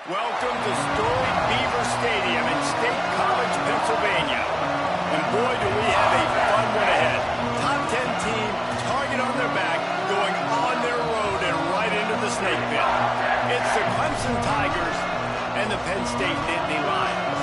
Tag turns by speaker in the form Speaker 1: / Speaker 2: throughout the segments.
Speaker 1: Welcome to storied Beaver Stadium in State College, Pennsylvania. And boy, do we have a fun one ahead. Top 10 team, target on their back, going on their road and right into the snake pit. It's the Clemson Tigers and the Penn State Nittany Lions.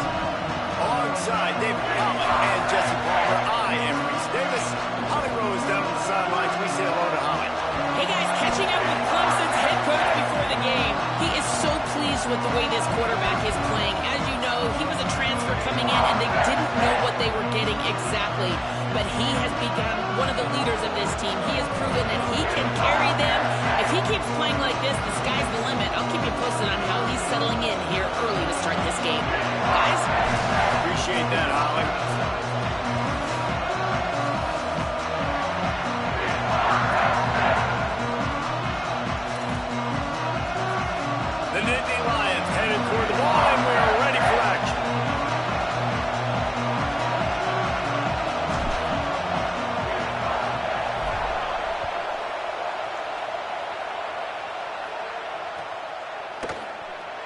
Speaker 1: Alongside David Collins and Jesse Palmer, I am Reese Davis. Holly Rowe is down on the sidelines. We say hello to Holly.
Speaker 2: Hey guys, catching up with Clemson's head coach before the game. He is so pleased with the way this quarterback is playing. As you know, he was a transfer coming in and they didn't know what they were getting exactly. But he has become one of the leaders of this team. He has proven that he can carry them. If he keeps playing like this, the sky's the limit. I'll keep you posted on how he's settling in here early to start this game. Guys?
Speaker 1: Appreciate that, Holly. The Nittany Lions headed toward the ball, and we are ready for action.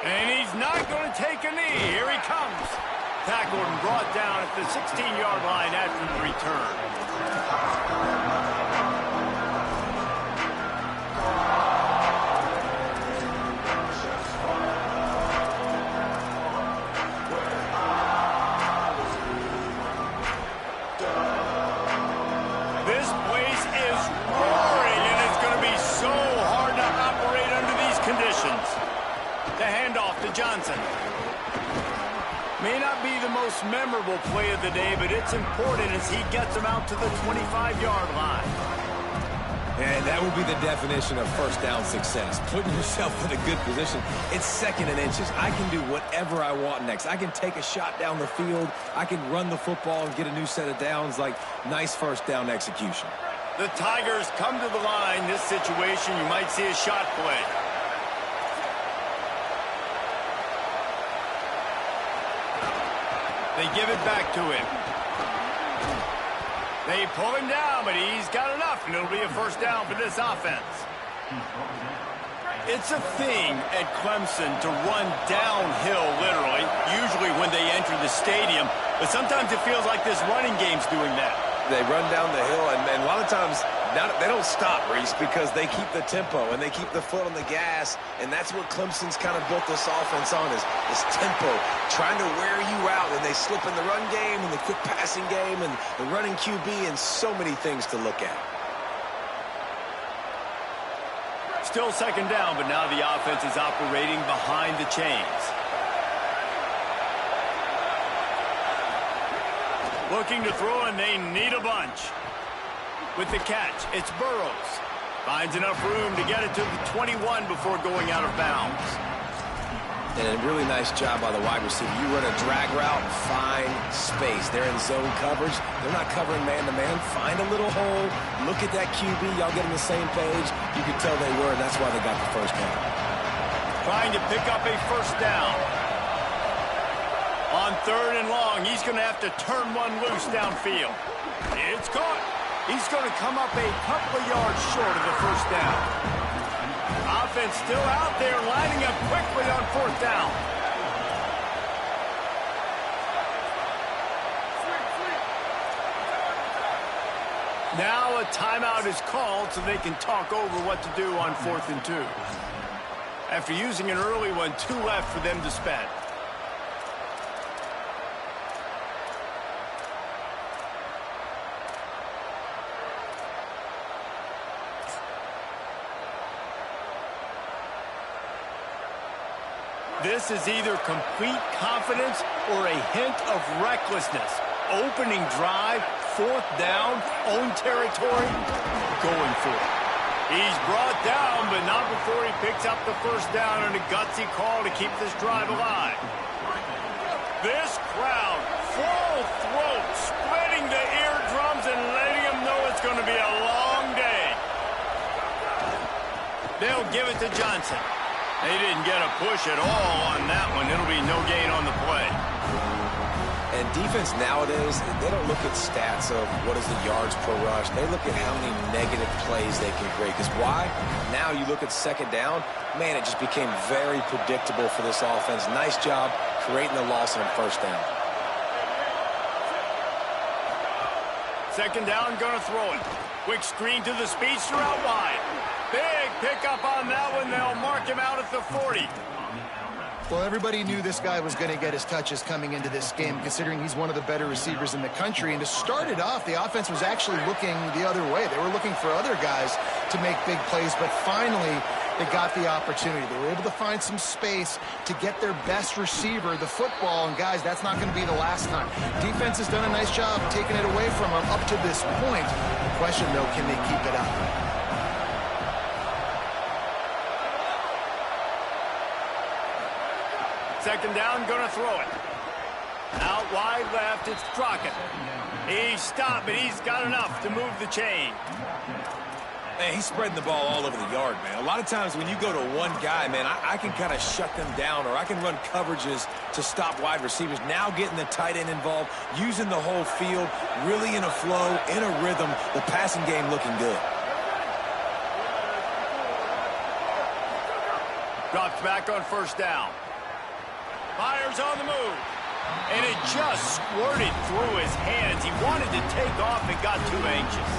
Speaker 1: And he's not going to take a knee. Here he comes. Tackled and brought down at the 16-yard line after the return. This place is roaring, and it's going to be so hard to operate under these conditions. The handoff to Johnson. May not be the most memorable play of the day, but it's important as he gets them out to the 25-yard line.
Speaker 3: And that will be the definition of first down success. Putting yourself in a good position. It's second and inches. I can do whatever I want next. I can take a shot down the field. I can run the football and get a new set of downs. Like, nice first down execution.
Speaker 1: The Tigers come to the line. This situation, you might see a shot play. They give it back to him. They pull him down, but he's got enough, and it'll be a first down for this offense. It's a thing at Clemson to run downhill, literally, usually when they enter the stadium, but sometimes it feels like this running game's doing that.
Speaker 3: They run down the hill, and a lot of times they don't stop, Reese, because they keep the tempo and they keep the foot on the gas, and that's what Clemson's kind of built this offense on, is this tempo, trying to wear you out, and they slip in the run game and the quick passing game and the running QB and so many things to look at.
Speaker 1: Still second down, but now the offense is operating behind the chains. Looking to throw, and they need a bunch. With the catch, it's Burrows. Finds enough room to get it to the 21 before going out of bounds.
Speaker 3: And a really nice job by the wide receiver. You run a drag route, find space. They're in zone coverage. They're not covering man-to-man. Find a little hole. Look at that QB. Y'all get on the same page. You can tell they were, and that's why they got the first down.
Speaker 1: Trying to pick up a first down. On third and long, he's going to have to turn one loose downfield. It's caught. He's going to come up a couple of yards short of the first down. Offense still out there, lining up quickly on fourth down. Now a timeout is called so they can talk over what to do on 4th and 2. After using an early one, 2 left for them to spend. This is either complete confidence or a hint of recklessness. Opening drive, 4th down, own territory, going for it. He's brought down, but not before he picks up the first down and a gutsy call to keep this drive alive. This crowd, full throat, spreading the eardrums and letting them know it's going to be a long day. They'll give it to Johnson. They didn't get a push at all on that one. It'll be no gain on the play.
Speaker 3: And defense nowadays, they don't look at stats of what is the yards per rush. They look at how many negative plays they can create. Because why? Now you look at second down, man, it just became very predictable for this offense. Nice job creating the loss on first down.
Speaker 1: Second down, gonna throw it. Quick screen to the speedster out wide. Big pickup on that one. They'll mark him out at the 40.
Speaker 4: Well, everybody knew this guy was going to get his touches coming into this game, considering he's one of the better receivers in the country. And to start it off, the offense was actually looking the other way. They were looking for other guys to make big plays, but finally they got the opportunity. They were able to find some space to get their best receiver the football. And, guys, that's not going to be the last time. Defense has done a nice job taking it away from them up to this point. The question, though, can they keep it up?
Speaker 1: Second down, gonna throw it. Out wide left, it's Crockett. He stopped, but he's got enough to move the chain.
Speaker 3: Man, he's spreading the ball all over the yard, man. A lot of times when you go to one guy, man, I can kind of shut them down, or I can run coverages to stop wide receivers. Now getting the tight end involved, using the whole field, really in a flow, in a rhythm, the passing game looking good.
Speaker 1: Drops back on first down. Fires on the move. And it just squirted through his hands. He wanted to take off and got too anxious.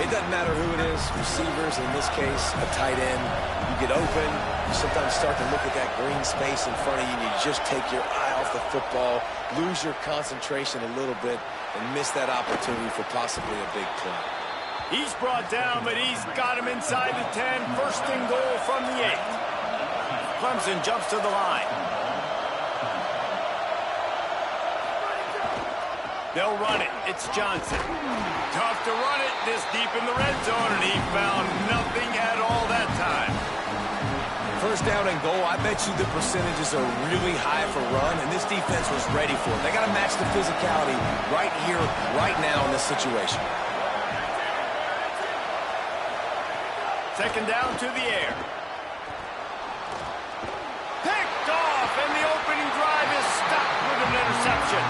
Speaker 3: It doesn't matter who it is, receivers, in this case, a tight end. You get open, you sometimes start to look at that green space in front of you, and you just take your eye off the football, lose your concentration a little bit, and miss that opportunity for possibly a big play.
Speaker 1: He's brought down, but he's got him inside the 10. First and goal from the 8. Clemson jumps to the line. They'll run it. It's Johnson. Tough to run it this deep in the red zone, and he found nothing at all that time.
Speaker 3: First down and goal, I bet you the percentages are really high for run, and this defense was ready for it. They got to match the physicality right here, right now in this situation.
Speaker 1: Second down to the air. Picked off, and the opening drive is stopped with an interception.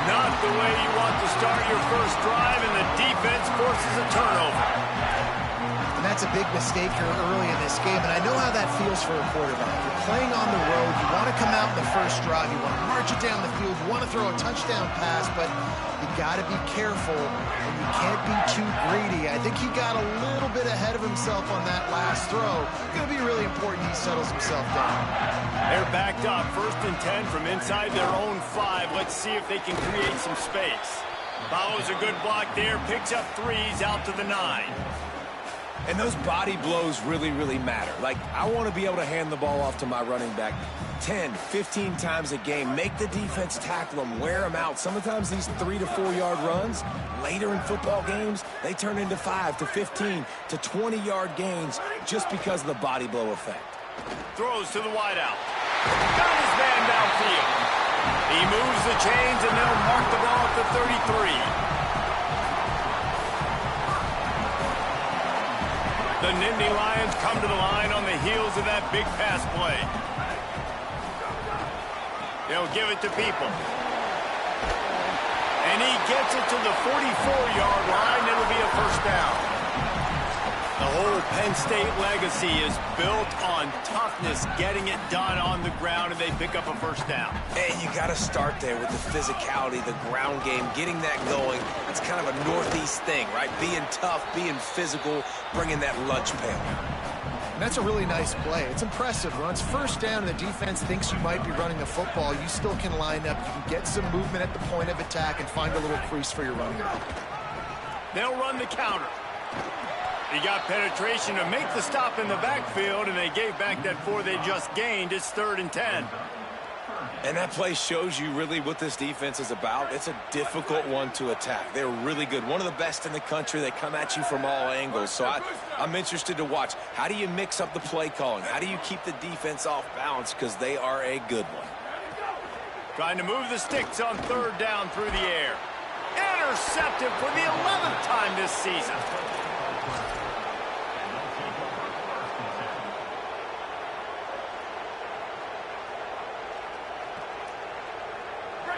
Speaker 1: Not the way you want to start your first drive, and the defense forces a turnover.
Speaker 4: And that's a big mistake here early in this game, and I know how that feels for a quarterback. You're playing on the road, you want to come out in the first drive, you want to march it down the field, you want to throw a touchdown pass, but you got to be careful, and you can't be too greedy. I think he got a little bit ahead of himself on that last throw. It's going to be really important he settles himself down.
Speaker 1: They're backed up, 1st and 10 from inside their own 5. Let's see if they can create some space. Follows a good block there, picks up 3s out to the 9.
Speaker 3: And those body blows really, really matter. Like, I want to be able to hand the ball off to my running back 10, 15 times a game. Make the defense tackle them, wear them out. Sometimes these 3 to 4 yard runs, later in football games, they turn into 5 to 15 to 20 yard gains just because of the body blow effect.
Speaker 1: Throws to the wideout. Got his man downfield. He moves the chains, and they'll mark the ball at the 33. The Nittany Lions come to the line on the heels of that big pass play. They'll give it to People. And he gets it to the 44-yard line. It'll be a first down. The whole Penn State legacy is built on toughness, getting it done on the ground, and they pick up a first down.
Speaker 3: And you got to start there with the physicality, the ground game, getting that going. It's kind of a Northeast thing, right? Being tough, being physical, bringing that lunch pail.
Speaker 4: And that's a really nice play. It's impressive. When it's first down and the defense thinks you might be running the football, you still can line up. You can get some movement at the point of attack and find a little crease for your running back.
Speaker 1: They'll run the counter. He got penetration to make the stop in the backfield, and they gave back that 4 they just gained. It's 3rd and 10.
Speaker 3: And that play shows you really what this defense is about. It's a difficult one to attack. They're really good. One of the best in the country. They come at you from all angles. So I'm interested to watch. How do you mix up the play calling? How do you keep the defense off balance? Because they are a good one.
Speaker 1: Trying to move the sticks on 3rd down through the air. Intercepted for the 11th time this season.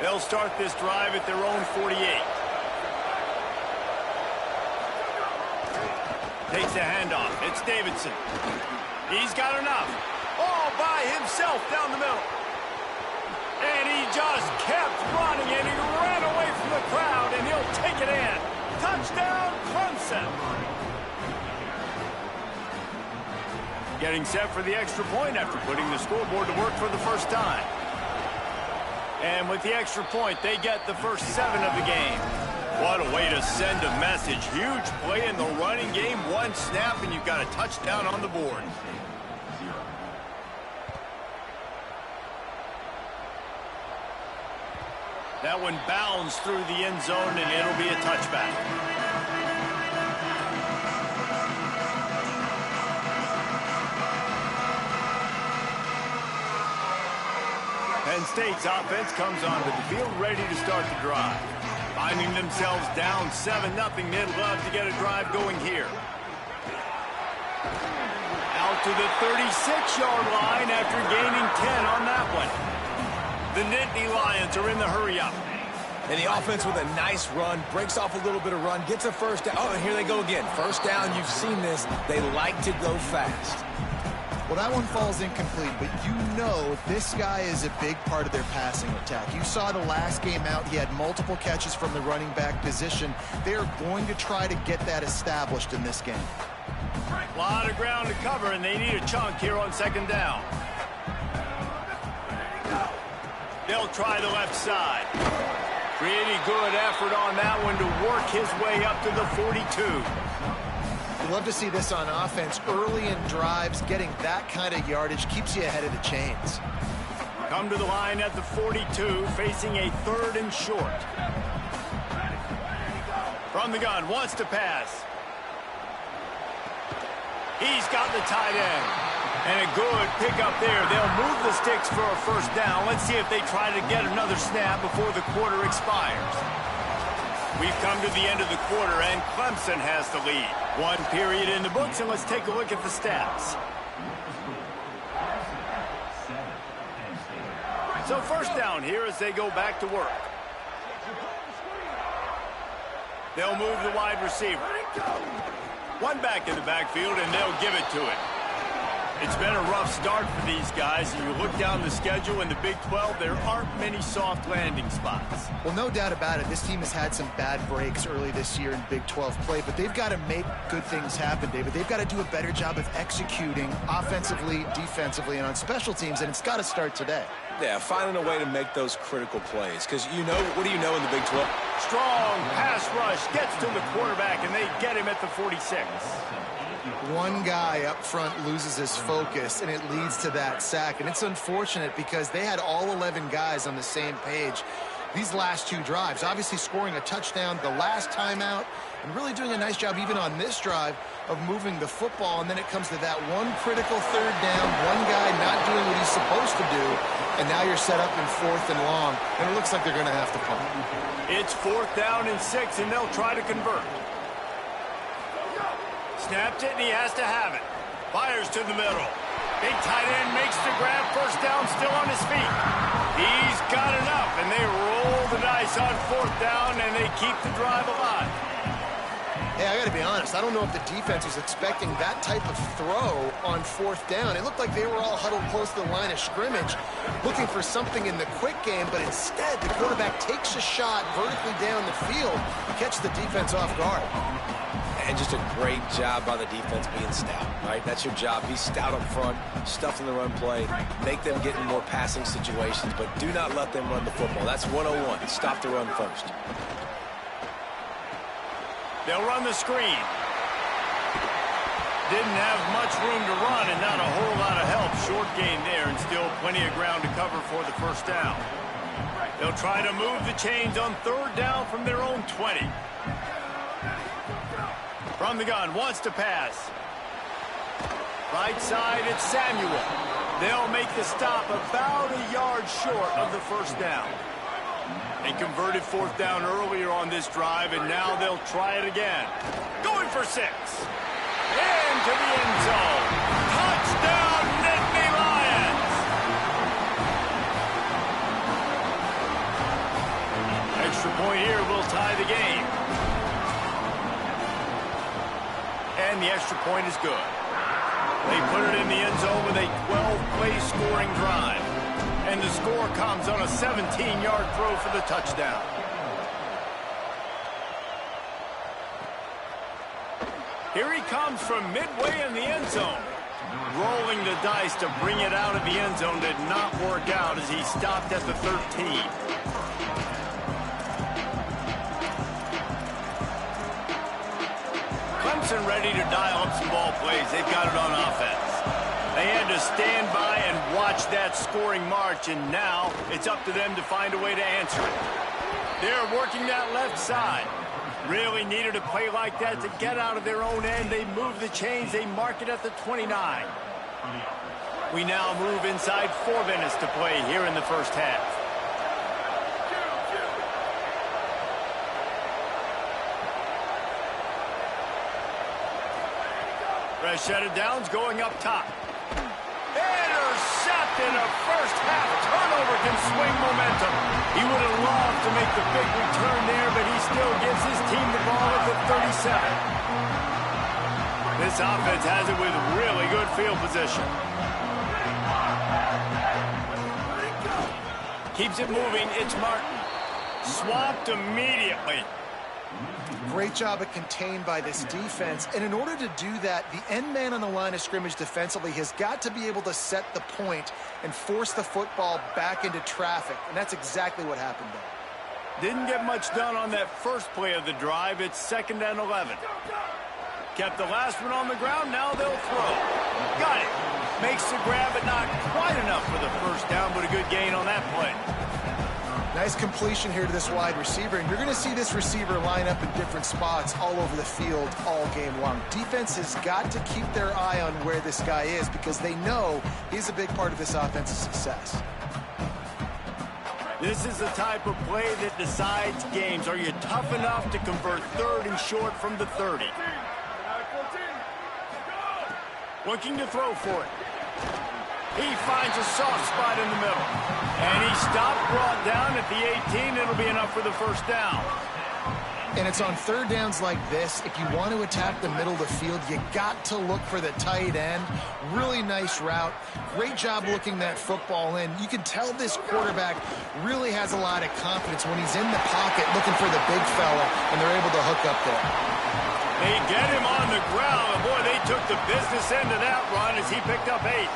Speaker 1: They'll start this drive at their own 48. Takes a handoff. It's Davidson. He's got enough. All by himself down the middle. And he just kept running, and he ran away from the crowd, and he'll take it in. Touchdown, Clemson. Getting set for the extra point after putting the scoreboard to work for the first time. And with the extra point, they get the first 7 of the game. What a way to send a message. Huge play in the running game. One snap, and you've got a touchdown on the board. That one bounds through the end zone, and it'll be a touchback. Penn State's offense comes onto the field ready to start the drive. Finding themselves down 7-0, they'd love to get a drive going here. Out to the 36-yard line after gaining 10 on that one. The Nittany Lions are in the hurry-up.
Speaker 3: And the offense with a nice run, breaks off a little bit of run, gets a first down. Oh, and here they go again. First down, you've seen this. They like to go fast.
Speaker 4: Well, that one falls incomplete, but you know this guy is a big part of their passing attack. You saw the last game out, he had multiple catches from the running back position. They're going to try to get that established in this game.
Speaker 1: A lot of ground to cover, and they need a chunk here on second down. They'll try the left side. Pretty good effort on that one to work his way up to the 42.
Speaker 4: We'd love to see this on offense. Early in drives, getting that kind of yardage keeps you ahead of the chains.
Speaker 1: Come to the line at the 42, facing a 3rd and short. From the gun, wants to pass. He's got the tight end. And a good pickup there. They'll move the sticks for a first down. Let's see if they try to get another snap before the quarter expires. We've come to the end of the quarter, and Clemson has the lead. 1 period in the books, and let's take a look at the stats. So first down here as they go back to work. They'll move the wide receiver. One back in the backfield, and they'll give it to it. It's been a rough start for these guys. And you look down the schedule in the Big 12, there aren't many soft landing spots.
Speaker 4: Well, no doubt about it. This team has had some bad breaks early this year in Big 12 play, but they've got to make good things happen, David. They've got to do a better job of executing offensively, defensively, and on special teams, and it's got to start today.
Speaker 3: Yeah, finding a way to make those critical plays. Because you know, what do you know in the Big 12?
Speaker 1: Strong pass rush gets to the quarterback, and they get him at the 46.
Speaker 4: One guy up front loses his focus, and it leads to that sack. And it's unfortunate because they had all 11 guys on the same page these last 2 drives. Obviously scoring a touchdown the last time out, and really doing a nice job even on this drive of moving the football. And then it comes to that one critical 3rd down, one guy not doing what he's supposed to do, and now you're set up in 4th and long, and it looks like they're going to have to punt.
Speaker 1: It's 4th down and 6, and they'll try to convert. Snapped it, and he has to have it. Fires to the middle. Big tight end makes the grab. First down, still on his feet. He's got enough, and they roll the dice on 4th down, and they keep the drive alive.
Speaker 4: Hey, I got to be honest. I don't know if the defense was expecting that type of throw on 4th down. It looked like they were all huddled close to the line of scrimmage, looking for something in the quick game, but instead the quarterback takes a shot vertically down the field to catch the defense off guard.
Speaker 3: And just a great job by the defense being stout, right? That's your job. Be stout up front, stuff in the run play, make them get in more passing situations, but do not let them run the football. That's 101. Stop the run first.
Speaker 1: They'll run the screen. Didn't have much room to run and not a whole lot of help. Short gain there and still plenty of ground to cover for the first down. They'll try to move the chains on 3rd down from their own 20. From the gun, wants to pass. Right side, it's Samuel. They'll make the stop about a yard short of the first down. They converted 4th down earlier on this drive, and now they'll try it again. Going for 6. Into the end zone. Touchdown, Nittany Lions! and the extra point is good. They put it in the end zone with a 12-play scoring drive. And the score comes on a 17-yard throw for the touchdown. Here he comes from midway in the end zone. Rolling the dice to bring it out of the end zone did not work out as he stopped at the 13. Clemson ready to dial up some ball plays. They've got it on offense. They had to stand by and watch that scoring march, and now it's up to them to find a way to answer it. They're working that left side. Really needed a play like that to get out of their own end. They move the chains. They mark it at the 29. We now move inside 4 minutes to play here in the first half. Fresh set of downs going up top. Intercepted. A first half turnover can swing momentum. He would have loved to make the big return there, but he still gives his team the ball at the 37. This offense has it with really good field position. Keeps it moving. It's Martin. Swapped immediately.
Speaker 4: Great job of contained by this defense. And in order to do that, the end man on the line of scrimmage defensively has got to be able to set the point and force the football back into traffic. And that's exactly what happened there.
Speaker 1: Didn't get much done on that first play of the drive. It's 2nd and 11. Kept the last one on the ground. Now they'll throw. Got it. Makes the grab, but not quite enough for the first down, but a good gain on that play.
Speaker 4: Nice completion here to this wide receiver, and you're going to see this receiver line up in different spots all over the field all game long. Defense has got to keep their eye on where this guy is because they know he's a big part of this offense's success.
Speaker 1: This is the type of play that decides games. Are you tough enough to convert 3rd and short from the 30? Looking to throw for it. He finds a soft spot in the middle. And he stopped, brought down at the 18. It'll be enough for the first down.
Speaker 4: And it's on 3rd downs like this. If you want to attack the middle of the field, you got to look for the tight end. Really nice route. Great job looking that football in. You can tell this quarterback really has a lot of confidence when he's in the pocket looking for the big fella, and they're able to hook up there.
Speaker 1: They get him on the ground. And boy, they took the business end of that run as he picked up 8.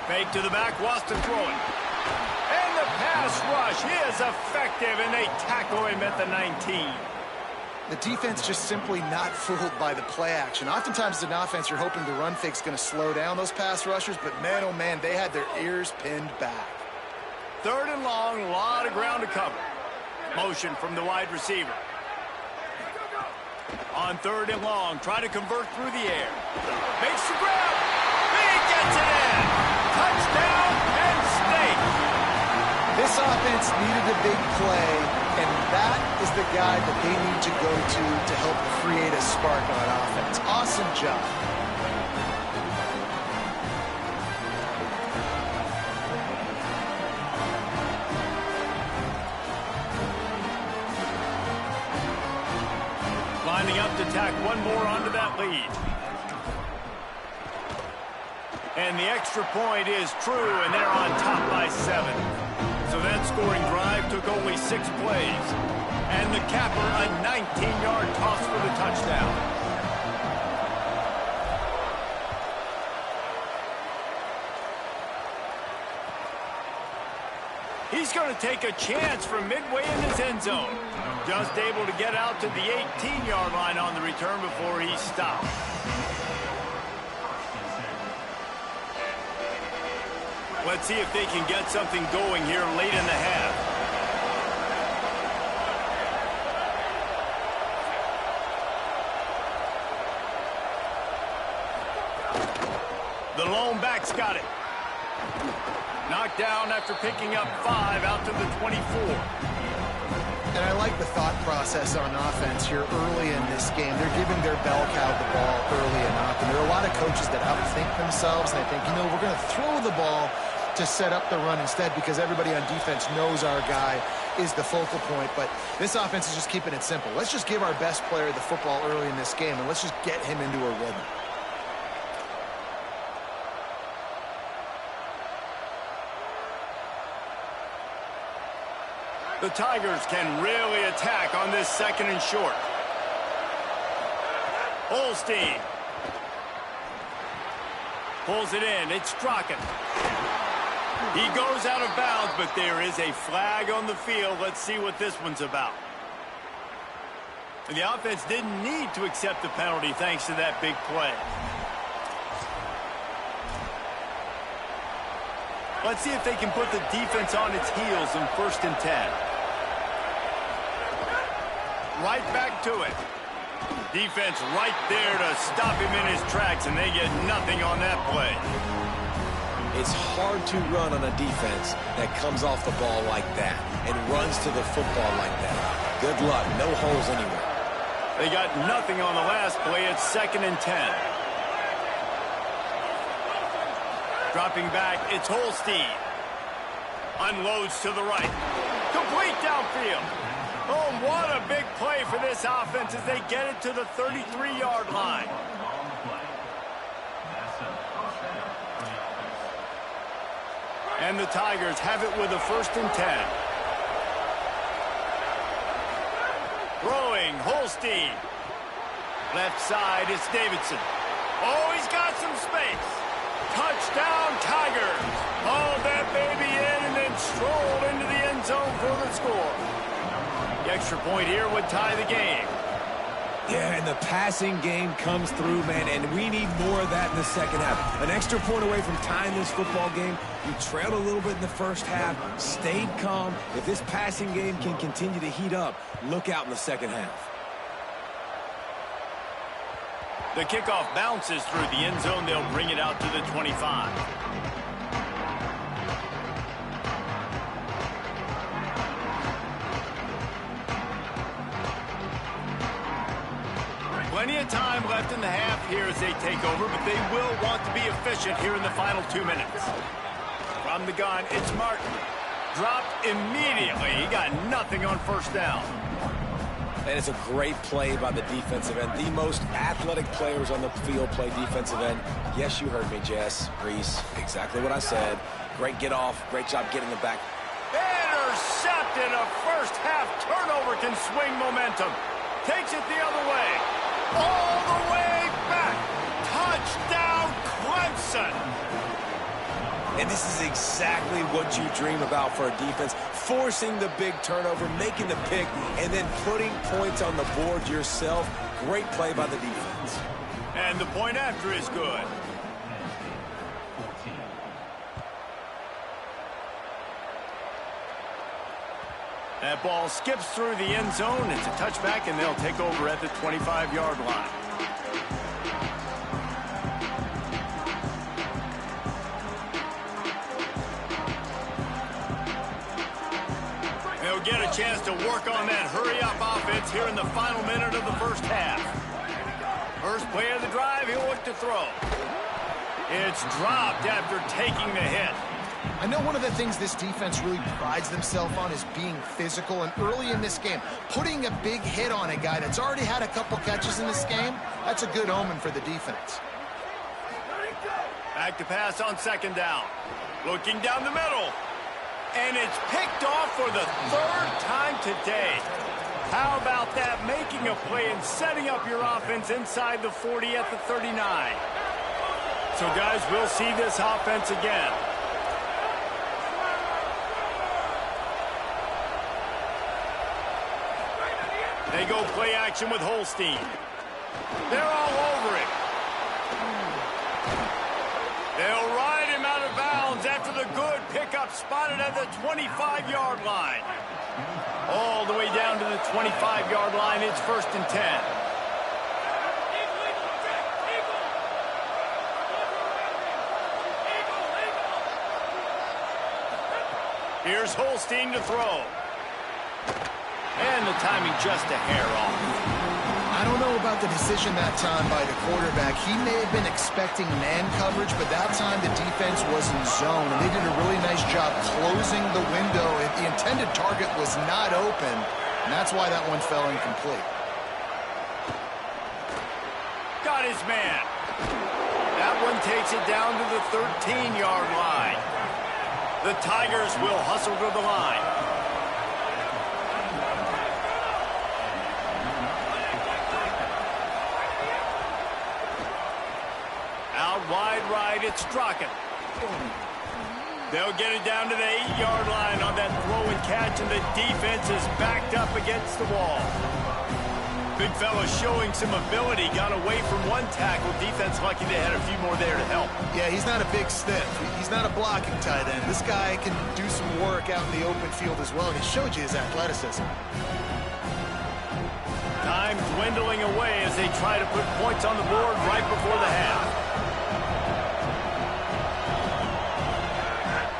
Speaker 1: Fake to the back, wants to throw it. And the pass rush is effective, and they tackle him at the 19.
Speaker 4: The defense just simply not fooled by the play action. Oftentimes as an offense, you're hoping the run fake's going to slow down those pass rushers, but man, oh man, they had their ears pinned back.
Speaker 1: 3rd and long, a lot of ground to cover. Motion from the wide receiver. On 3rd and long, try to convert through the air. Makes the grab. He gets it in. Touchdown, Penn State.
Speaker 4: This offense needed a big play, and that is the guy that they need to go to help create a spark on offense. Awesome job.
Speaker 1: Lining up to tack one more onto that lead. And the extra point is true, and they're on top by 7. So that scoring drive took only 6 plays. And the capper, a 19-yard toss for the touchdown. He's going to take a chance from midway in his end zone. Just able to get out to the 18-yard line on the return before he stopped. Let's see if they can get something going here late in the half. The lone back's got it. Knocked down after picking up 5 out to the 24.
Speaker 4: And I like the thought process on offense here early in this game. They're giving their bell cow the ball early enough. And there are a lot of coaches that outthink themselves, and they think, you know, we're going to throw the ball to set up the run instead because everybody on defense knows our guy is the focal point. But this offense is just keeping it simple. Let's just give our best player the football early in this game, and let's just get him into a rhythm.
Speaker 1: The Tigers can really attack on this 2nd and short. Holstein pulls it in. It's Strachan. He goes out of bounds, but there is a flag on the field. Let's see what this one's about. And the offense didn't need to accept the penalty thanks to that big play. Let's see if they can put the defense on its heels in 1st and 10. Right back to it. Defense right there to stop him in his tracks, and they get nothing on that play.
Speaker 3: It's hard to run on a defense that comes off the ball like that and runs to the football like that. Good luck. No holes anywhere.
Speaker 1: They got nothing on the last play. It's 2nd and 10. Dropping back, it's Holstein. Unloads to the right. Complete downfield. Oh, what a big play for this offense as they get it to the 33-yard line. And the Tigers have it with a 1st and 10. Throwing, Holstein. Left side, it's Davidson. Oh, he's got some space. Touchdown, Tigers. Haul that baby in and then stroll into the end zone for the score. The extra point here would tie the game.
Speaker 3: Yeah, and the passing game comes through, man, and we need more of that in the 2nd half. An extra point away from tying this football game. You trailed a little bit in the 1st half, stayed calm. If this passing game can continue to heat up, look out in the 2nd half.
Speaker 1: The kickoff bounces through the end zone. They'll bring it out to the 25. Plenty of time left in the half here as they take over, but they will want to be efficient here in the final 2 minutes. From the gun, it's Martin. Dropped immediately. He got nothing on 1st down.
Speaker 3: And it's a great play by the defensive end. The most athletic players on the field play defensive end. Yes, you heard me, Jess, Reese. Exactly what I said. Great get off. Great job getting it back.
Speaker 1: Intercepted. A 1st half turnover can swing momentum. Takes it the other way. All the way back. Touchdown, Clemson.
Speaker 3: And this is exactly what you dream about for a defense. Forcing the big turnover, making the pick, and then putting points on the board yourself. Great play by the defense.
Speaker 1: And the point after is good. That ball skips through the end zone. It's a touchback, and they'll take over at the 25-yard line. They'll get a chance to work on that hurry-up offense here in the final minute of the 1st half. First play of the drive, he'll look to throw. It's dropped after taking the hit.
Speaker 4: I know one of the things this defense really prides themselves on is being physical, and early in this game, putting a big hit on a guy that's already had a couple catches in this game, that's a good omen for the defense.
Speaker 1: Back to pass on 2nd down. Looking down the middle. And it's picked off for the 3rd time today. How about that? Making a play and setting up your offense inside the 40 at the 39. So, guys, we'll see this offense again. They go play action with Holstein. They're all over it. They'll ride him out of bounds after the good pickup spotted at the 25-yard line. All the way down to the 25-yard line. It's 1st and 10. Here's Holstein to throw. And the timing just a hair off.
Speaker 4: I don't know about the decision that time by the quarterback. He may have been expecting man coverage, but that time the defense was in zone, and they did a really nice job closing the window. The intended target was not open, and that's why that one fell incomplete.
Speaker 1: Got his man. That one takes it down to the 13-yard line. The Tigers will hustle to the line. Out wide right, it's Strachan. They'll get it down to the 8-yard line on that throw and catch, and the defense is backed up against the wall. Big fella showing some ability, got away from one tackle. Defense lucky they had a few more there to help.
Speaker 4: Yeah, he's not a big stiff. He's not a blocking tight end. This guy can do some work out in the open field as well, and he showed you his athleticism.
Speaker 1: Time dwindling away as they try to put points on the board right before the half.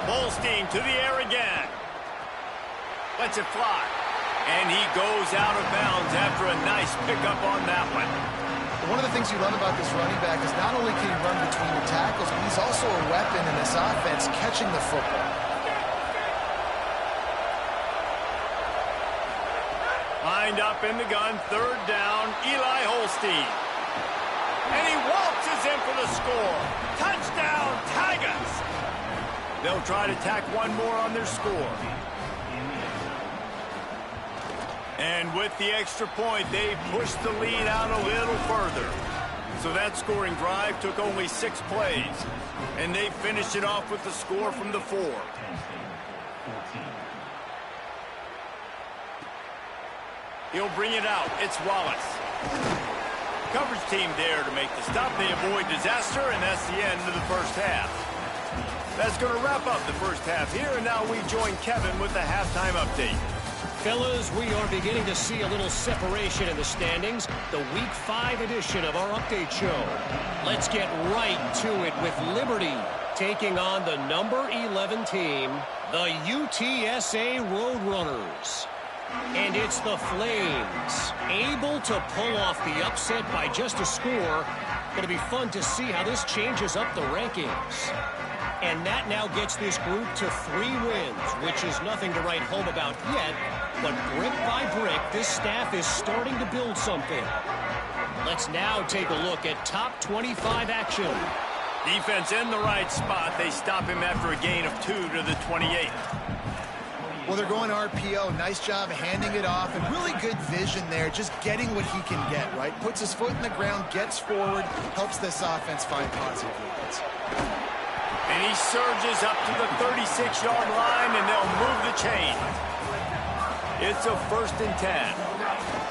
Speaker 1: Holstein to the air again. Lets it fly. And he goes out of bounds after a nice pickup on that one.
Speaker 4: One of the things you love about this running back is not only can he run between the tackles, but he's also a weapon in this offense catching the football.
Speaker 1: Lined up in the gun, third down, Eli Holstein. And he waltzes in for the score. Touchdown, Tigers! They'll try to tack one more on their score. And with the extra point, they pushed the lead out a little further. So that scoring drive took only 6 plays. And they finished it off with the score from the 4. He'll bring it out. It's Wallace. Coverage team there to make the stop. They avoid disaster, and that's the end of the first half. That's going to wrap up the first half here, and now we join Kevin with the halftime update.
Speaker 5: Fellas, we are beginning to see a little separation in the standings. The Week 5 edition of our update show. Let's get right to it with Liberty taking on the number 11 team, the UTSA Roadrunners. And it's the Flames, able to pull off the upset by just a score. Going to be fun to see how this changes up the rankings. And that now gets this group to 3 wins, which is nothing to write home about yet. But brick by brick, this staff is starting to build something. Let's now take a look at top 25 action.
Speaker 1: Defense in the right spot. They stop him after a gain of 2 to the 28.
Speaker 4: Well, they're going RPO. Nice job handing it off, and really good vision there, just getting what he can get, right? Puts his foot in the ground, gets forward, helps this offense find positive leads.
Speaker 1: And he surges up to the 36-yard line, and they'll move the chain. It's a 1st and 10.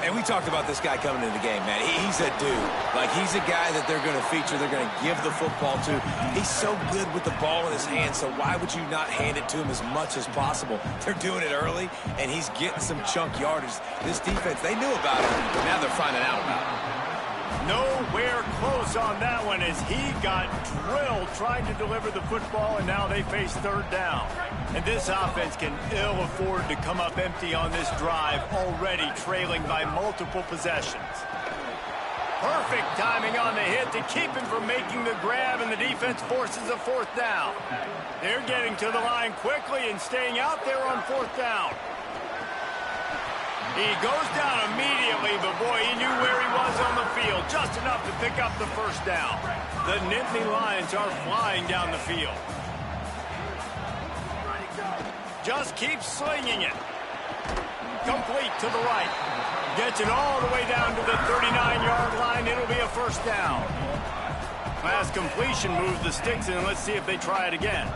Speaker 3: And we talked about this guy coming into the game, man. He's a dude. Like, he's a guy that they're going to feature, they're going to give the football to. He's so good with the ball in his hands, so why would you not hand it to him as much as possible? They're doing it early, and he's getting some chunk yardage. This defense, they knew about it, but now they're finding out about it.
Speaker 1: Nowhere close on that one as he got drilled trying to deliver the football, and now they face 3rd down. And this offense can ill afford to come up empty on this drive, already trailing by multiple possessions. Perfect timing on the hit to keep him from making the grab, and the defense forces a 4th down. They're getting to the line quickly and staying out there on 4th down. He goes down immediately, but boy, he knew where he was on the field, just enough to pick up the 1st down. The Nittany Lions are flying down the field. Just keeps slinging it. Complete to the right. Gets it all the way down to the 39-yard line. It'll be a 1st down. Last completion moves the sticks in, and let's see if they try it again.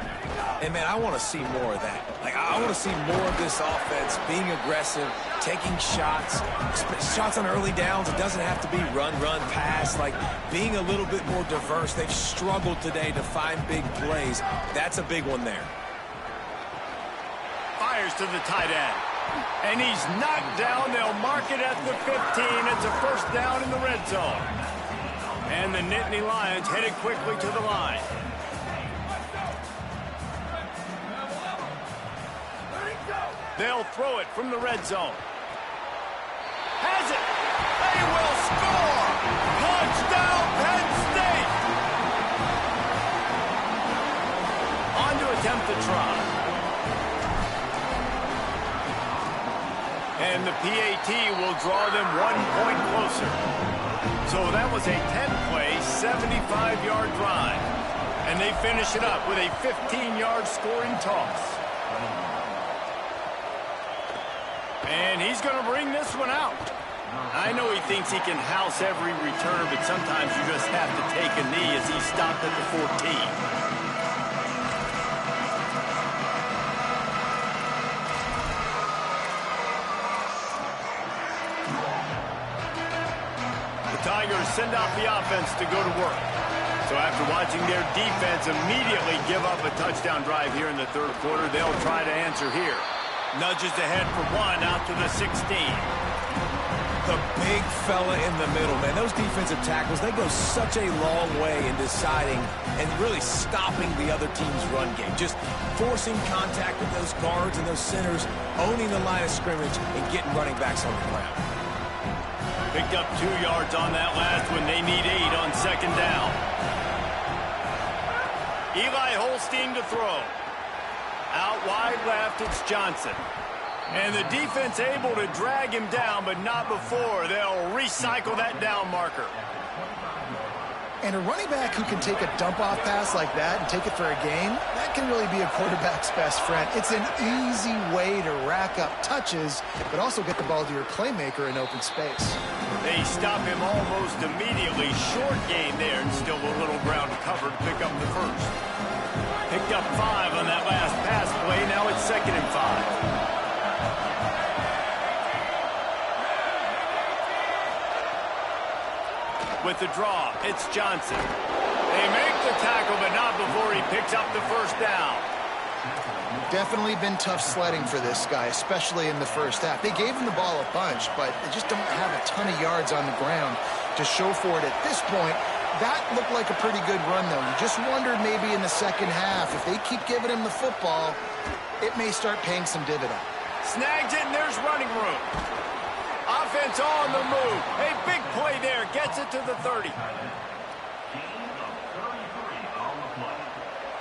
Speaker 3: And, man, I want to see more of that. Like, I want to see more of this offense being aggressive, taking shots on early downs. It doesn't have to be run, pass. Like, being a little bit more diverse. They've struggled today to find big plays. That's a big one there.
Speaker 1: Fires to the tight end. And he's knocked down. They'll mark it at the 15. It's a 1st down in the red zone. And the Nittany Lions headed quickly to the line. They'll throw it from the red zone. Has it. They will score. attempt to try. And the PAT will draw them 1 point closer. So that was a 10-play, 75-yard drive. And they finish it up with a 15-yard scoring toss. And he's going to bring this one out. I know he thinks he can house every return, but sometimes you just have to take a knee as he stopped at the 14. Tigers send out the offense to go to work. So after watching their defense immediately give up a touchdown drive here in the third quarter, they'll try to answer here. Nudges ahead for one out to the 16.
Speaker 3: The big fella in the middle, man. Those defensive tackles, they go such a long way in deciding and really stopping the other team's run game. Just forcing contact with those guards and those centers, owning the line of scrimmage, and getting running backs on the ground.
Speaker 1: Picked up 2 yards on that last one. They need 8 on second down. Eli Holstein to throw. Out wide left, it's Johnson. And the defense able to drag him down, but not before. They'll recycle that down marker.
Speaker 4: And a running back who can take a dump-off pass like that and take it for a gain, that can really be a quarterback's best friend. It's an easy way to rack up touches, but also get the ball to your playmaker in open space.
Speaker 1: They stop him almost immediately. Short gain there, and still a little ground to cover to pick up the first. Picked up 5 on that last pass play. Now it's 2nd and 5. With the draw, it's Johnson. They make the tackle, but not before he picks up the first down.
Speaker 4: Definitely been tough sledding for this guy, especially in the first half. They gave him the ball a bunch, but they just don't have a ton of yards on the ground to show for it at this point. That looked like a pretty good run, though. You just wondered maybe in the second half, if they keep giving him the football, it may start paying some dividend.
Speaker 1: Snags it, and there's running room. Offense on the move. A big play there. Gets it to the 30.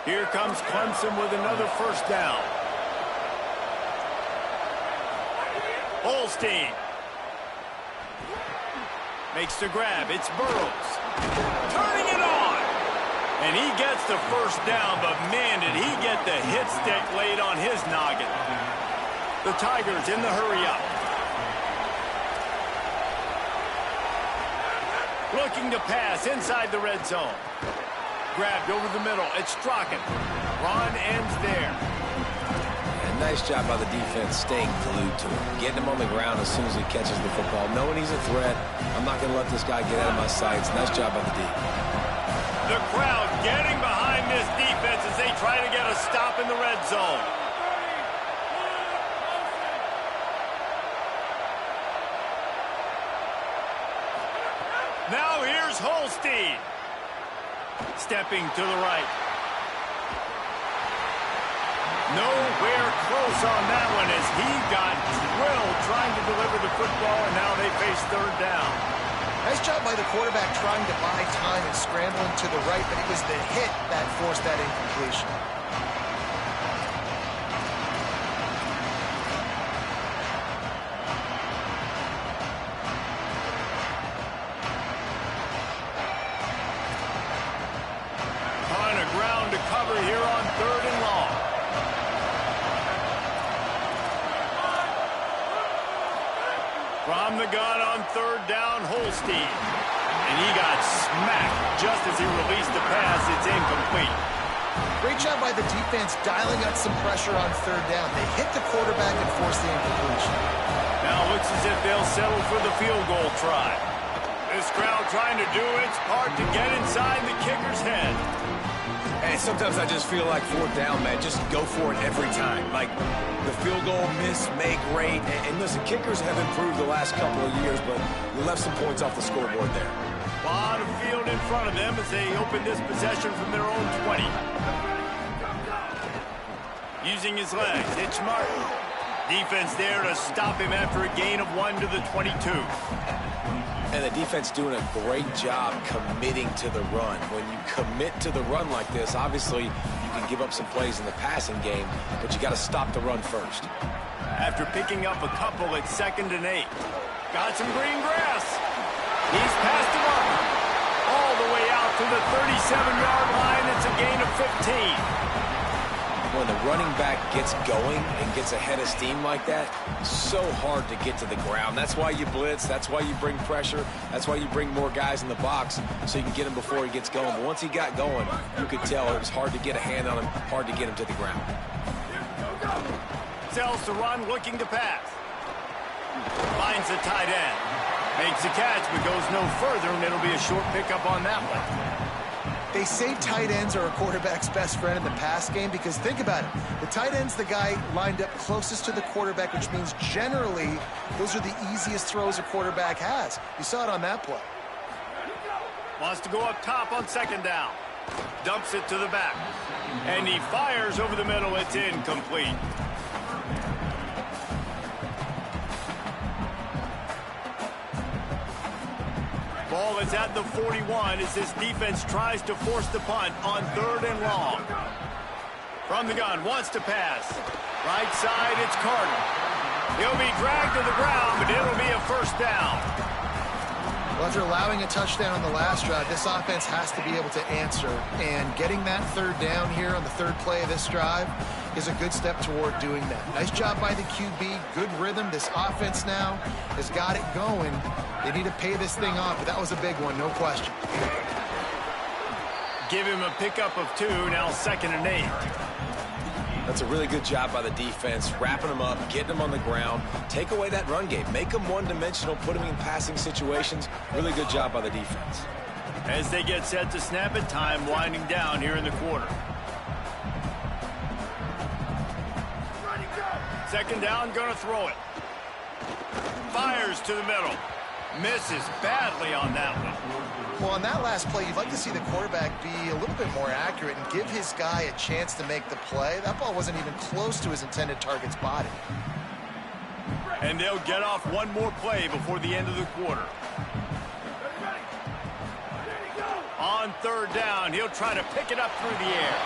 Speaker 1: Here comes Clemson with another first down. Holstein. Makes the grab. It's Burrows. Turning it on. And he gets the first down, but man, did he get the hit stick laid on his noggin. The Tigers in the hurry-up. Looking to pass inside the red zone. Grabbed over the middle. It's Strachan. Run ends there.
Speaker 3: And nice job by the defense staying glued to him. Getting him on the ground as soon as he catches the football. Knowing he's a threat. I'm not going to let this guy get out of my sights. Nice job by the D.
Speaker 1: The crowd getting behind this defense as they try to get a stop in the red zone. Now here's Holstein. Stepping to the right. Nowhere close on that one as he got drilled trying to deliver the football, and now they face third down.
Speaker 4: Nice job by the quarterback trying to buy time and scrambling to the right, but it was the hit that forced that incompletion.
Speaker 1: Here on 3rd and long. From the gun on 3rd down, Holstein. And he got smacked just as he released the pass. It's incomplete.
Speaker 4: Great job by the defense dialing up some pressure on 3rd down. They hit the quarterback and forced the incompletion.
Speaker 1: Now it looks as if they'll settle for the field goal try. This crowd trying to do its part to get inside the kicker's head.
Speaker 3: And sometimes I just feel like 4th down, man, just go for it every time. Like the field goal miss, make rate. And listen, kickers have improved the last couple of years, but you left some points off the scoreboard there.
Speaker 1: A lot of field in front of them as they open this possession from their own 20. Using his legs, it's Martin. Defense there to stop him after a gain of 1 to the 22.
Speaker 3: And the defense doing a great job committing to the run. When you commit to the run like this, obviously you can give up some plays in the passing game, but you got to stop the run first.
Speaker 1: After picking up a couple at 2nd and 8. Got some green grass. He's passed him up. All the way out to the 37-yard line. It's a gain of 15.
Speaker 3: When the running back gets going and gets ahead of steam like that, so hard to get to the ground. That's why you blitz. That's why you bring pressure. That's why you bring more guys in the box so you can get him before he gets going. But once he got going, you could tell it was hard to get a hand on him, hard to get him to the ground.
Speaker 1: Sells to run, looking to pass. Finds the tight end. Makes the catch, but goes no further, and it'll be a short pickup on that one.
Speaker 4: They say tight ends are a quarterback's best friend in the pass game because think about it. The tight end's the guy lined up closest to the quarterback, which means generally those are the easiest throws a quarterback has. You saw it on that play.
Speaker 1: Wants to go up top on 2nd down. Dumps it to the back. And he fires over the middle. It's incomplete. Ball is at the 41 as this defense tries to force the punt on 3rd and long. From the gun, wants to pass. Right side, it's Carter. He'll be dragged to the ground, but it'll be a 1st down.
Speaker 4: Well, after allowing a touchdown on the last drive, this offense has to be able to answer. And getting that 3rd down here on the 3rd play of this drive is a good step toward doing that. Nice job by the QB, good rhythm. This offense now has got it going. They need to pay this thing off, but that was a big one, no question.
Speaker 1: Give him a pickup of 2, now 2nd and 8.
Speaker 3: That's a really good job by the defense, wrapping them up, getting them on the ground. Take away that run game. Make them one-dimensional, put them in passing situations. Really good job by the defense.
Speaker 1: As they get set to snap it, time winding down here in the quarter. 2nd down, gonna throw it. Fires to the middle. Misses badly on that one.
Speaker 4: Well, on that last play, you'd like to see the quarterback be a little bit more accurate and give his guy a chance to make the play. That ball wasn't even close to his intended target's body.
Speaker 1: And they'll get off one more play before the end of the quarter. On 3rd down, he'll try to pick it up through the air.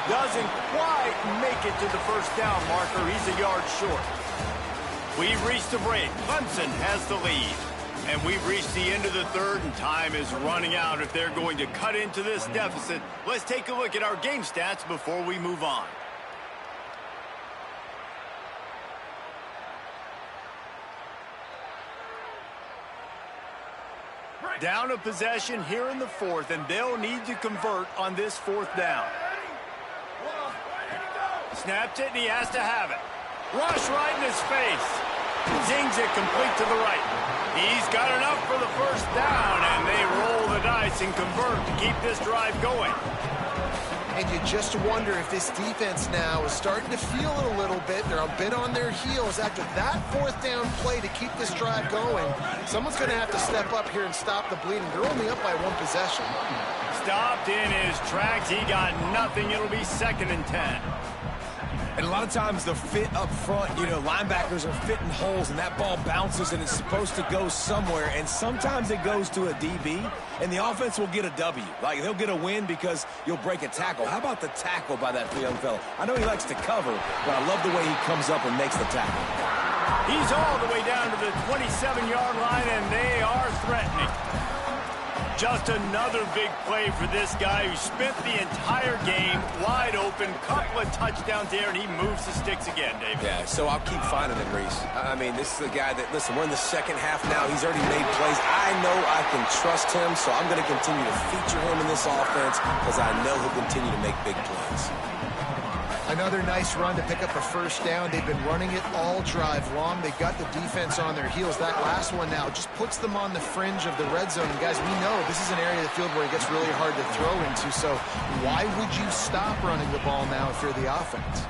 Speaker 1: Doesn't quite make it to the 1st down marker. He's a yard short. We've reached the break. Clemson has the lead. And we've reached the end of the 3rd, and time is running out if they're going to cut into this deficit. Let's take a look at our game stats before we move on. Down a possession here in the 4th, and they'll need to convert on this 4th down. Snaps it, and he has to have it. Rush right in his face. Zings it complete to the right. He's got enough for the 1st down, and they roll the dice and convert to keep this drive going.
Speaker 4: And you just wonder if this defense now is starting to feel it a little bit. They're a bit on their heels after that 4th down play to keep this drive going. Someone's going to have to step up here and stop the bleeding. They're only up by 1 possession.
Speaker 1: Stopped in his tracks. He got nothing. It'll be 2nd and 10.
Speaker 3: And a lot of times the fit up front, you know, linebackers are fitting holes and that ball bounces and it's supposed to go somewhere. And sometimes it goes to a DB and the offense will get a W. Like they'll get a win because you'll break a tackle. How about the tackle by that young fella? I know he likes to cover, but I love the way he comes up and makes the tackle.
Speaker 1: He's all the way down to the 27-yard line and they are threatening. Just another big play for this guy who spent the entire game wide open, couple of touchdowns there, and he moves the sticks again, David.
Speaker 3: Yeah, so I'll keep finding him, Reese. I mean, this is the guy that, listen, we're in the 2nd half now. He's already made plays. I know I can trust him, so I'm going to continue to feature him in this offense because I know he'll continue to make big plays.
Speaker 4: Another nice run to pick up a 1st down. They've been running it all drive long. They got the defense on their heels. That last one now just puts them on the fringe of the red zone. And guys, we know this is an area of the field where it gets really hard to throw into. So why would you stop running the ball now if you're the offense?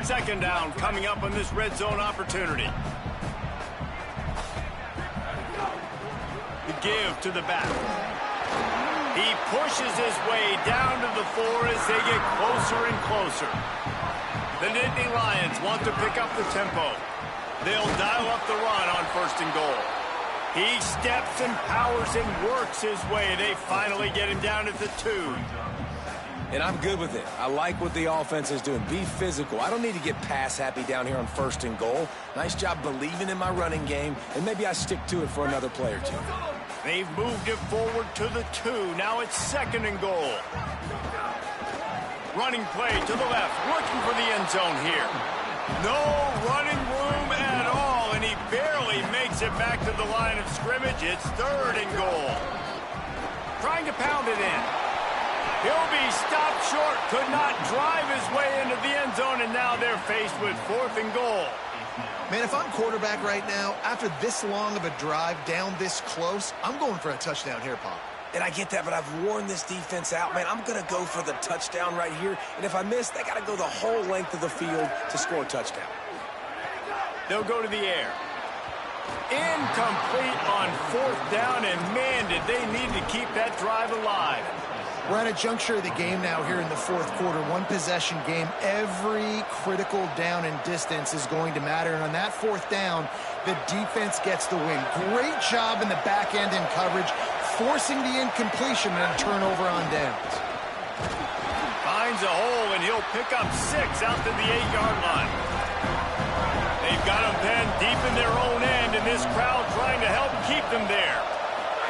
Speaker 1: 2nd down coming up on this red zone opportunity. The give to the back. He pushes his way down to the 4 as they get closer and closer. The Nittany Lions want to pick up the tempo. They'll dial up the run on 1st and goal. He steps and powers and works his way. They finally get him down at the 2.
Speaker 3: And I'm good with it. I like what the offense is doing. Be physical. I don't need to get pass happy down here on 1st and goal. Nice job believing in my running game, and maybe I stick to it for another play or two.
Speaker 1: They've moved it forward to the 2. Now it's 2nd and goal. Running play to the left, looking for the end zone here. No running room at all, and he barely makes it back to the line of scrimmage. It's 3rd and goal. Trying to pound it in. He'll be stopped short, could not drive his way into the end zone, and now they're faced with 4th and goal.
Speaker 4: Man, if I'm quarterback right now, after this long of a drive down this close, I'm going for a touchdown here, Pop.
Speaker 3: And I get that, but I've worn this defense out, man. I'm going to go for the touchdown right here. And if I miss, they got to go the whole length of the field to score a touchdown.
Speaker 1: They'll go to the air. Incomplete on 4th down, and man, did they need to keep that drive alive.
Speaker 4: We're at a juncture of the game now here in the 4th quarter. One possession game. Every critical down and distance is going to matter. And on that 4th down, the defense gets the win. Great job in the back end in coverage, forcing the incompletion and a turnover on downs.
Speaker 1: Finds a hole, and he'll pick up 6 out to the 8-yard line. They've got him pinned deep in their own end, and this crowd trying to help keep them there.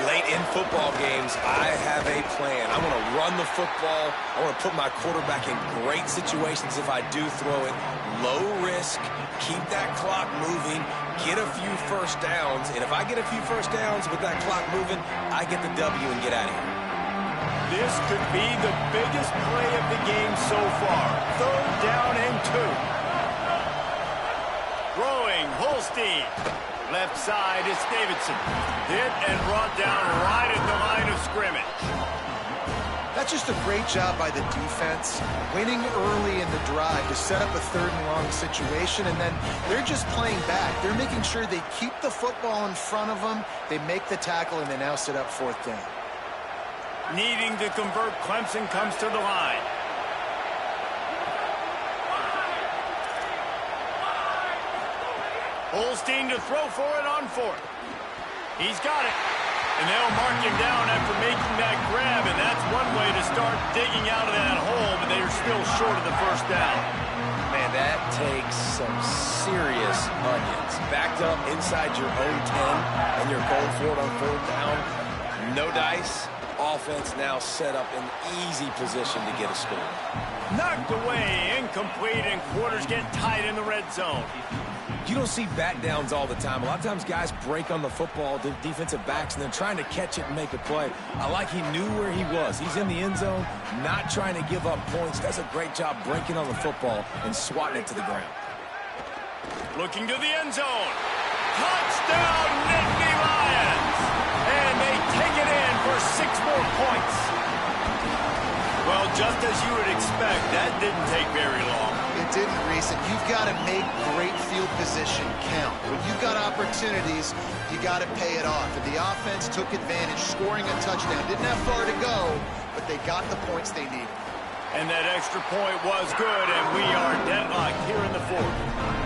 Speaker 3: Late in football games, I have a plan. I want to run the football. I want to put my quarterback in great situations if I do throw it. Low risk, keep that clock moving, get a few first downs. And if I get a few first downs with that clock moving, I get the W and get out of here.
Speaker 1: This could be the biggest play of the game so far. 3rd down and 2. Throwing, Holstein. Left side is Davidson. Hit and brought down right at the line of scrimmage.
Speaker 4: That's just a great job by the defense, winning early in the drive to set up a 3rd and long situation, and then they're just playing back. They're making sure they keep the football in front of them, they make the tackle, and they now set up 4th down.
Speaker 1: Needing to convert, Clemson comes to the line. Holstein to throw for it on 4th. He's got it. And they'll mark him down after making that grab, and that's one way to start digging out of that hole, but they're still short of the 1st down.
Speaker 3: Man, that takes some serious onions. Backed up inside your own 10, and you're going for it on 4th down. No dice. Offense now set up in easy position to get a score.
Speaker 1: Knocked away, incomplete, and quarters get tight in the red zone.
Speaker 3: You don't see bat downs all the time. A lot of times guys break on the football, the defensive backs, and then trying to catch it and make a play. I like he knew where he was. He's in the end zone, not trying to give up points. Does a great job breaking on the football and swatting it to the ground.
Speaker 1: Looking to the end zone. Touchdown, Nittany Lions! And they take it in for 6 more points. Well, just as you would expect, that didn't take very long.
Speaker 4: It didn't, Reese, and you've got to make great field position count. When you've got opportunities, you got to pay it off. And the offense took advantage, scoring a touchdown. Didn't have far to go, but they got the points they needed.
Speaker 1: And that extra point was good, and we are deadlocked here in the 4th.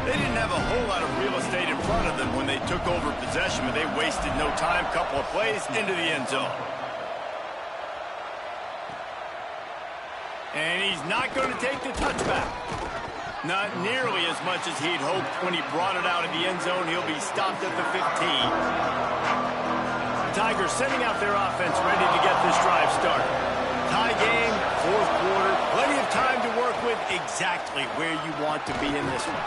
Speaker 1: They didn't have a whole lot of real estate in front of them when they took over possession, but they wasted no time. Couple of plays into the end zone. And he's not going to take the touchback. Not nearly as much as he'd hoped when he brought it out of the end zone. He'll be stopped at the 15. The Tigers sending out their offense ready to get this drive started. Tie game, 4th quarter, plenty of time to work with, exactly where you want to be in this one.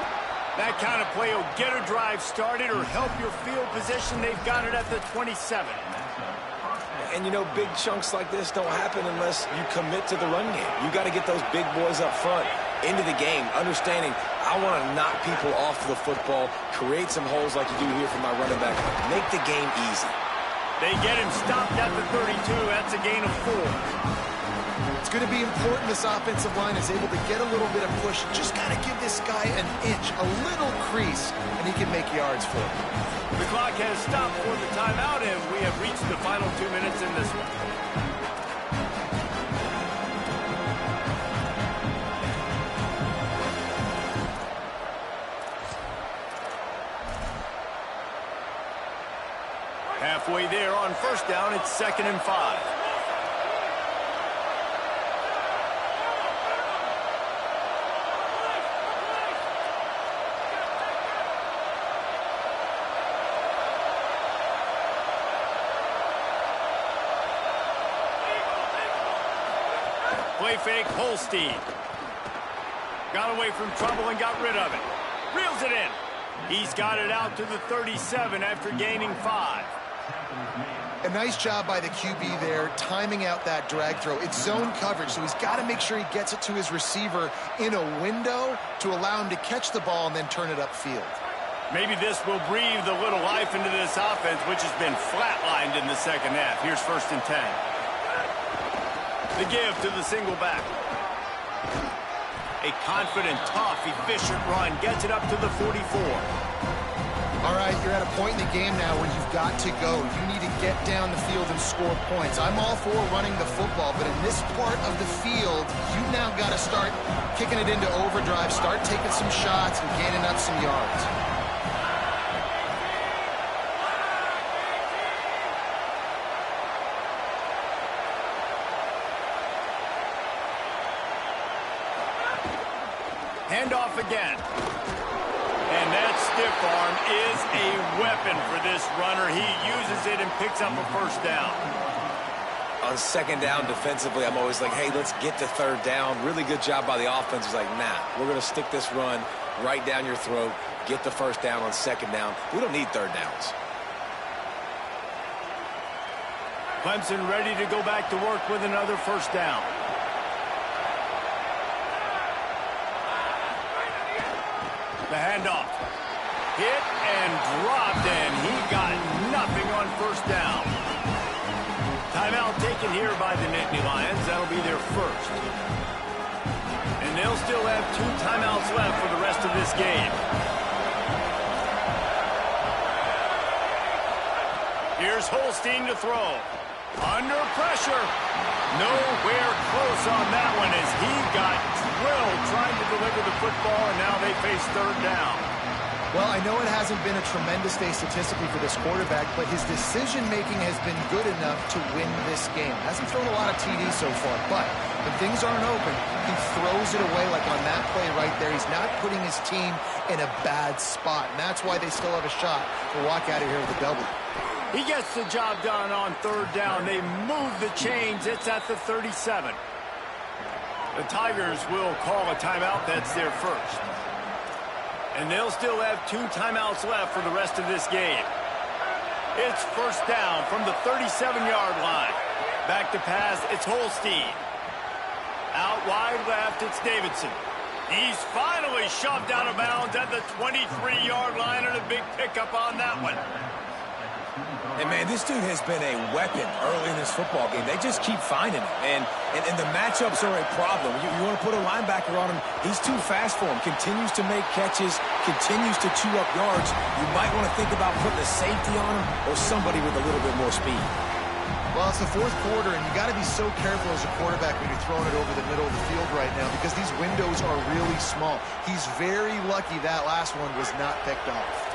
Speaker 1: That kind of play will get a drive started or help your field position. They've got it at the 27.
Speaker 3: And, you know, big chunks like this don't happen unless you commit to the run game. You got to get those big boys up front into the game, understanding I want to knock people off the football, create some holes like you do here for my running back, make the game easy.
Speaker 1: They get him stopped at the 32. That's a gain of 4.
Speaker 4: It's going to be important this offensive line is able to get a little bit of push. Just got to give this guy an inch, a little crease, and he can make yards for it.
Speaker 1: The clock has stopped for the timeout, and we have reached the final 2 minutes in this one. Halfway there on 1st down, it's 2nd and 5. Runaway fake, Holstein. Got away from trouble and got rid of it. Reels it in. He's got it out to the 37 after gaining 5.
Speaker 4: A nice job by the QB there, timing out that drag throw. It's zone coverage, so he's got to make sure he gets it to his receiver in a window to allow him to catch the ball and then turn it upfield.
Speaker 1: Maybe this will breathe a little life into this offense, which has been flatlined in the second half. Here's 1st and 10. The give to the single back. A confident, tough, efficient run gets it up to the 44.
Speaker 4: All right, you're at a point in the game now where you've got to go. You need to get down the field and score points. I'm all for running the football, but in this part of the field, you've now got to start kicking it into overdrive, start taking some shots and gaining up some yards.
Speaker 1: Handoff again. And that stiff arm is a weapon for this runner. He uses it and picks up a 1st down.
Speaker 3: On 2nd down defensively, I'm always like, hey, let's get to 3rd down. Really good job by the offense. It's like, nah, we're going to stick this run right down your throat, get the 1st down on 2nd down. We don't need 3rd downs.
Speaker 1: Clemson ready to go back to work with another 1st down. The handoff. Hit and dropped, and he got nothing on 1st down. Timeout taken here by the Nittany Lions. That'll be their 1st. And they'll still have 2 timeouts left for the rest of this game. Here's Holstein to throw. Under pressure. Nowhere close on that one as he got drilled trying to deliver the football, and now they face 3rd down.
Speaker 4: Well, I know it hasn't been a tremendous day statistically for this quarterback, but his decision-making has been good enough to win this game. Hasn't thrown a lot of TDs so far, but when things aren't open, he throws it away like on that play right there. He's not putting his team in a bad spot, and that's why they still have a shot to walk out of here with a W.
Speaker 1: He gets the job done on 3rd down. They move the chains. It's at the 37. The Tigers will call a timeout. That's their 1st. And they'll still have 2 timeouts left for the rest of this game. It's 1st down from the 37-yard line. Back to pass, it's Holstein. Out wide left, it's Davidson. He's finally shoved out of bounds at the 23-yard line, and a big pickup on that one.
Speaker 3: And, man, this dude has been a weapon early in this football game. They just keep finding him. And the matchups are a problem. You want to put a linebacker on him, he's too fast for him. Continues to make catches, continues to chew up yards. You might want to think about putting a safety on him or somebody with a little bit more speed.
Speaker 4: Well, it's the 4th quarter, and you got to be so careful as a quarterback when you're throwing it over the middle of the field right now because these windows are really small. He's very lucky that last one was not picked off.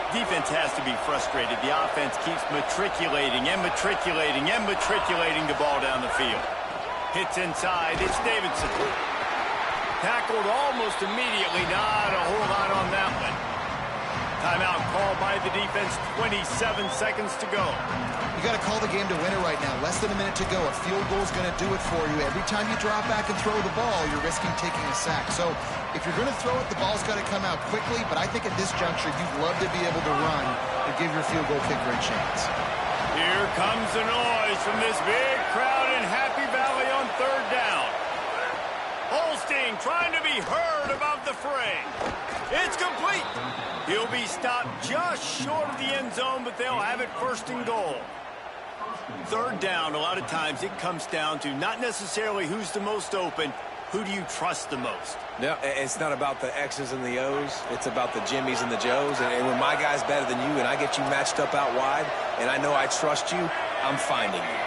Speaker 1: Defense has to be frustrated. The offense keeps matriculating and matriculating and matriculating the ball down the field. Hits inside. It's Davidson. Tackled almost immediately. Not a whole lot on that one. Timeout called by the defense. 27 seconds to go.
Speaker 4: You got to call the game to win it right now. Less than a minute to go. A field goal is going to do it for you. Every time you drop back and throw the ball, you're risking taking a sack. So if you're going to throw it, the ball's got to come out quickly. But I think at this juncture, you'd love to be able to run to give your field goal kicker a chance.
Speaker 1: Here comes the noise from this big crowd in Happy Valley on 3rd down. Holstein trying to be heard above the fray. It's complete. He'll be stopped just short of the end zone, but they'll have it 1st and goal. 3rd down, a lot of times it comes down to not necessarily who's the most open, who do you trust the most?
Speaker 3: No, it's not about the X's and the O's. It's about the Jimmys and the Joes. And when my guy's better than you and I get you matched up out wide and I know I trust you, I'm finding you.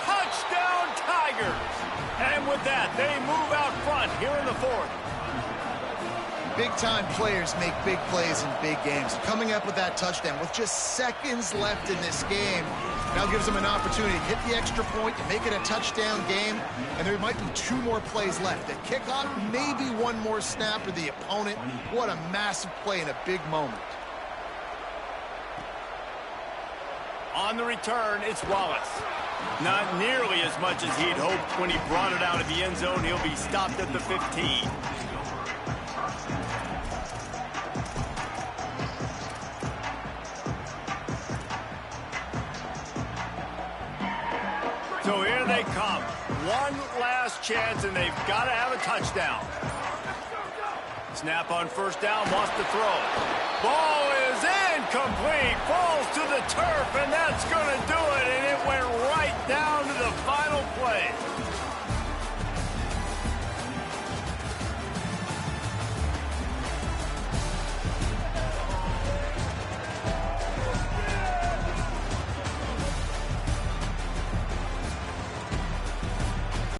Speaker 1: Touchdown Tigers! And with that, they move out front here in the 4th.
Speaker 4: Big-time players make big plays in big games. Coming up with that touchdown with just seconds left in this game now gives them an opportunity to hit the extra point and make it a touchdown game. And there might be 2 more plays left. At kickoff, maybe 1 more snap for the opponent. What a massive play in a big moment.
Speaker 1: On the return, it's Wallace. Not nearly as much as he'd hoped when he brought it out of the end zone. He'll be stopped at the 15. So here they come. One last chance, and they've got to have a touchdown. Snap on first down, wants to throw. Ball is incomplete, falls to the turf, and that's going to do it, and it went right down